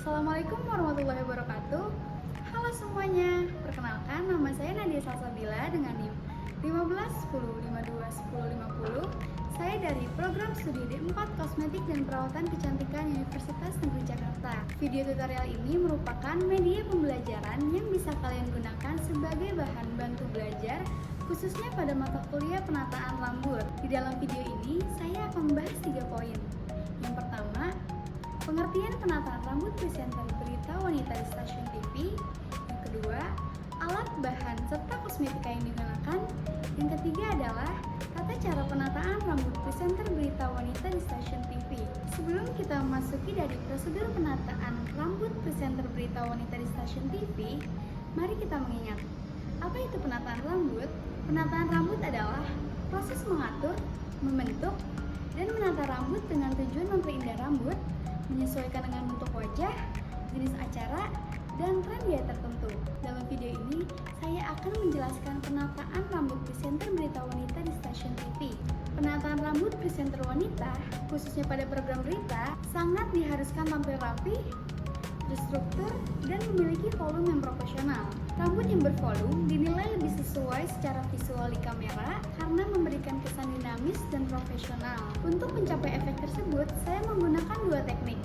Assalamualaikum warahmatullahi wabarakatuh. Halo semuanya, perkenalkan nama saya Nadia Salsabila dengan NIM 1510521050. Saya dari program studi D4 Kosmetik dan Perawatan Kecantikan Universitas Negeri Jakarta. Video tutorial ini merupakan media pembelajaran yang bisa kalian gunakan sebagai bahan bantu belajar khususnya pada mata kuliah penataan rambut. Di dalam video ini saya akan membahas 3 poin. Yang pertama, pengertian penataan rambut presenter berita wanita di stasiun TV. Yang kedua, alat, bahan, serta kosmetika yang digunakan. Yang ketiga adalah tata cara penataan rambut presenter berita wanita di stasiun TV. Sebelum kita memasuki dari prosedur penataan rambut presenter berita wanita di stasiun TV, mari kita mengingat, apa itu penataan rambut? Penataan rambut adalah proses mengatur, membentuk, dan menata rambut dengan tujuan memperindah rambut, menyesuaikan dengan bentuk wajah, jenis acara, dan tren gaya tertentu. Dalam video ini, saya akan menjelaskan penataan rambut presenter berita wanita di stasiun TV. Penataan rambut presenter wanita, khususnya pada program berita, sangat diharuskan tampil rapi, terstruktur, dan memiliki volume yang proporsional. Rambut yang bervolume dinilai lebih sesuai secara visual di kamera karena memberikan kesan dinamis dan profesional. Untuk mencapai efek tersebut, saya menggunakan 2 teknik,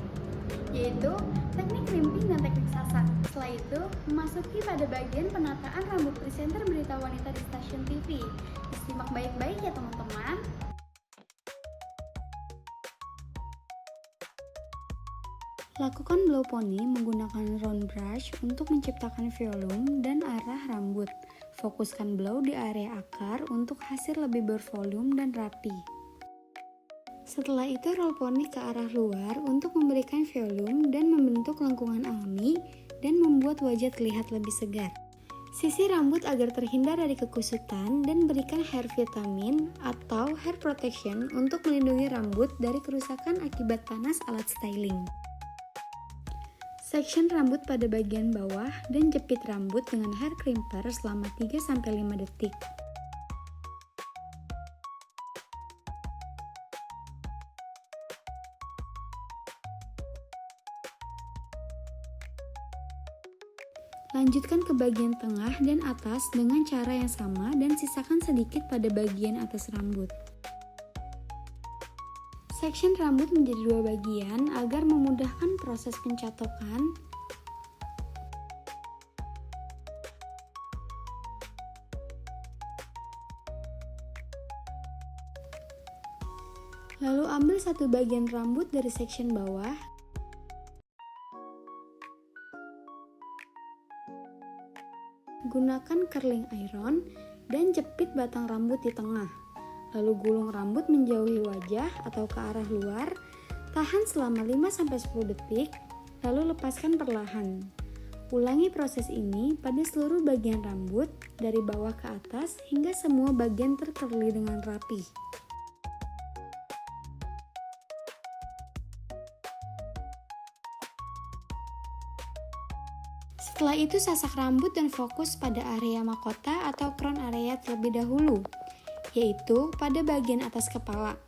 yaitu teknik crimping dan teknik sasak. Setelah itu, memasuki pada bagian penataan rambut presenter berita wanita di stasiun TV. Disimak baik-baik ya teman-teman. Lakukan blow pony menggunakan round brush untuk menciptakan volume dan arah rambut. Fokuskan blow di area akar untuk hasil lebih bervolume dan rapi. Setelah itu roll pony ke arah luar untuk memberikan volume dan membentuk lengkungan alami dan membuat wajah terlihat lebih segar. Sisir rambut agar terhindar dari kekusutan dan berikan hair vitamin atau hair protection untuk melindungi rambut dari kerusakan akibat panas alat styling. Section rambut pada bagian bawah dan jepit rambut dengan hair crimper selama 3-5 detik. Lanjutkan ke bagian tengah dan atas dengan cara yang sama dan sisakan sedikit pada bagian atas rambut. Section rambut menjadi 2 bagian agar memudahkan proses pencatokan. Lalu ambil satu bagian rambut dari section bawah. Gunakan curling iron dan jepit batang rambut di tengah. Lalu gulung rambut menjauhi wajah atau ke arah luar, tahan selama 5-10 detik, lalu lepaskan perlahan. Ulangi proses ini pada seluruh bagian rambut, dari bawah ke atas hingga semua bagian tercurly dengan rapi. Setelah itu sasak rambut dan fokus pada area mahkota atau crown area terlebih dahulu, yaitu pada bagian atas kepala.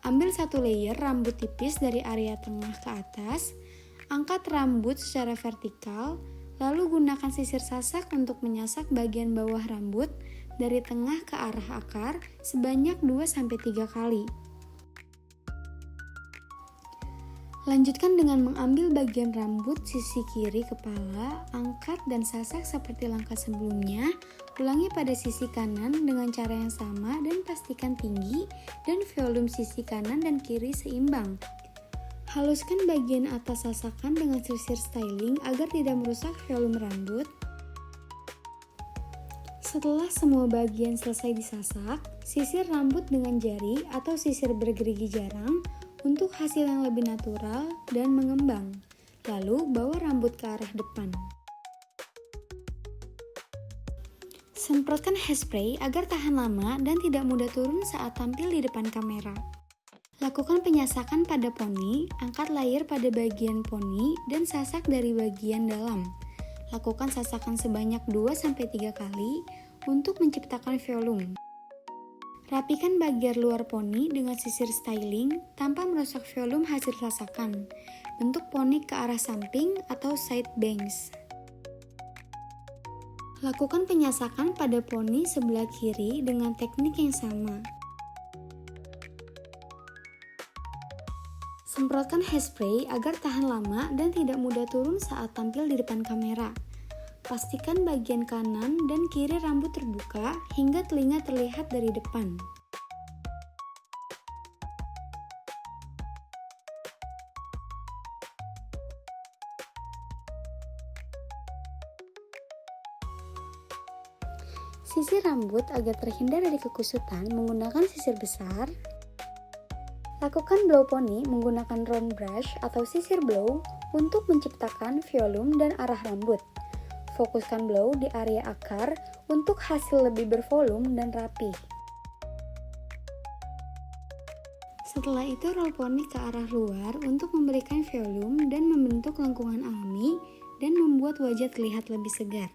Ambil satu layer rambut tipis dari area tengah ke atas, angkat rambut secara vertikal, lalu gunakan sisir sasak untuk menyasak bagian bawah rambut dari tengah ke arah akar sebanyak 2-3 kali. Lanjutkan dengan mengambil bagian rambut sisi kiri kepala, angkat dan sasak seperti langkah sebelumnya. Ulangi pada sisi kanan dengan cara yang sama dan pastikan tinggi dan volume sisi kanan dan kiri seimbang. Haluskan bagian atas sasakan dengan sisir styling agar tidak merusak volume rambut. Setelah semua bagian selesai disasak, sisir rambut dengan jari atau sisir bergerigi jarang untuk hasil yang lebih natural dan mengembang. Lalu bawa rambut ke arah depan. Semprotkan hairspray agar tahan lama dan tidak mudah turun saat tampil di depan kamera. Lakukan penyasakan pada poni, angkat layer pada bagian poni dan sasak dari bagian dalam. Lakukan sasakan sebanyak 2-3 kali untuk menciptakan volume. Rapikan bagian luar poni dengan sisir styling tanpa merusak volume hasil sasakan. bentuk poni ke arah samping atau side bangs. Lakukan penyasakan pada poni sebelah kiri dengan teknik yang sama. Semprotkan hairspray agar tahan lama dan tidak mudah turun saat tampil di depan kamera. Pastikan bagian kanan dan kiri rambut terbuka hingga telinga terlihat dari depan. Sisir rambut agar terhindar dari kekusutan menggunakan sisir besar. Lakukan blow poni menggunakan round brush atau sisir blow untuk menciptakan volume dan arah rambut. Fokuskan blow di area akar untuk hasil lebih bervolume dan rapi. Setelah itu roll poni ke arah luar untuk memberikan volume dan membentuk lengkungan alami dan membuat wajah terlihat lebih segar.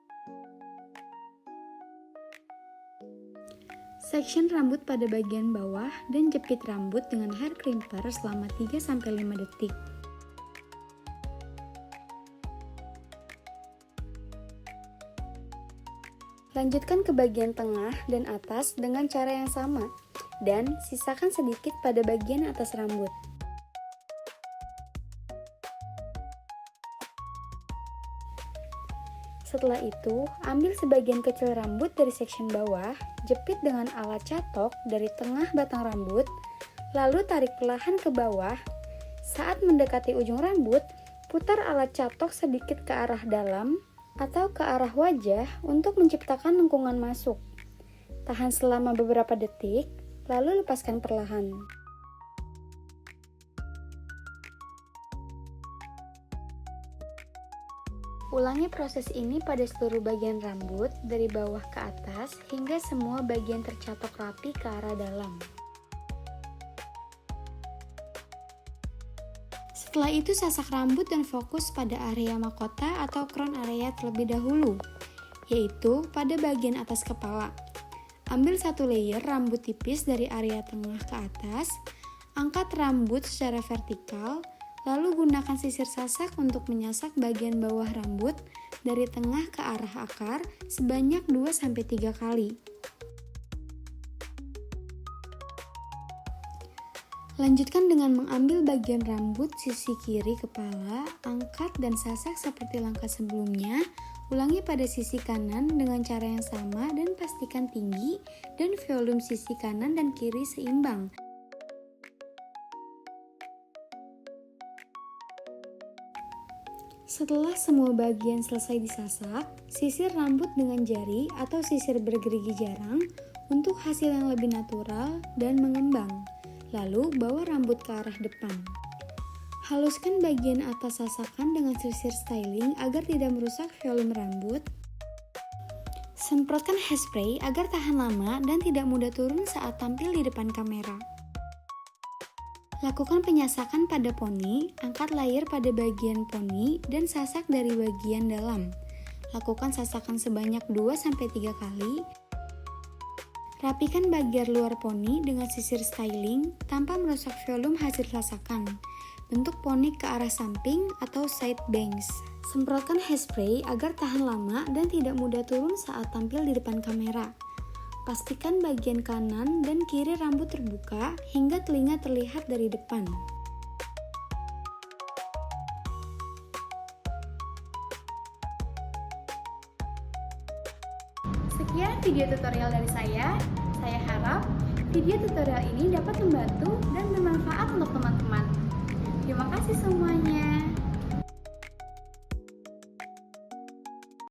Section rambut pada bagian bawah dan jepit rambut dengan hair crimper selama 3-5 detik. Lanjutkan ke bagian tengah dan atas dengan cara yang sama dan sisakan sedikit pada bagian atas rambut. Setelah itu, ambil sebagian kecil rambut dari section bawah, jepit dengan alat catok dari tengah batang rambut, lalu tarik perlahan ke bawah. Saat mendekati ujung rambut, putar alat catok sedikit ke arah dalam atau ke arah wajah untuk menciptakan lengkungan masuk. Tahan selama beberapa detik, lalu lepaskan perlahan. Ulangi proses ini pada seluruh bagian rambut dari bawah ke atas hingga semua bagian tercatok rapi ke arah dalam. Setelah itu sasak rambut dan fokus pada area mahkota atau crown area terlebih dahulu, yaitu pada bagian atas kepala. Ambil satu layer rambut tipis dari area tengah ke atas, angkat rambut secara vertikal, lalu gunakan sisir sasak untuk menyasak bagian bawah rambut dari tengah ke arah akar sebanyak 2-3 kali. Lanjutkan dengan mengambil bagian rambut sisi kiri kepala, angkat dan sasak seperti langkah sebelumnya. Ulangi pada sisi kanan dengan cara yang sama dan pastikan tinggi dan volume sisi kanan dan kiri seimbang. Setelah semua bagian selesai disasak, sisir rambut dengan jari atau sisir bergerigi jarang untuk hasil yang lebih natural dan mengembang. Lalu bawa rambut ke arah depan. Haluskan bagian atas sasakan dengan sisir styling agar tidak merusak volume rambut. Semprotkan hairspray agar tahan lama dan tidak mudah turun saat tampil di depan kamera. Lakukan penyasakan pada poni, angkat layer pada bagian poni dan sasak dari bagian dalam. Lakukan sasakan sebanyak 2-3 kali. Rapikan bagian luar poni dengan sisir styling tanpa merusak volume hasil sasakan. Bentuk poni ke arah samping atau side bangs. Semprotkan hairspray agar tahan lama dan tidak mudah turun saat tampil di depan kamera. Pastikan bagian kanan dan kiri rambut terbuka hingga telinga terlihat dari depan. Sekian video tutorial dari saya. Saya harap video tutorial ini dapat membantu dan bermanfaat untuk teman-teman. Terima kasih semuanya.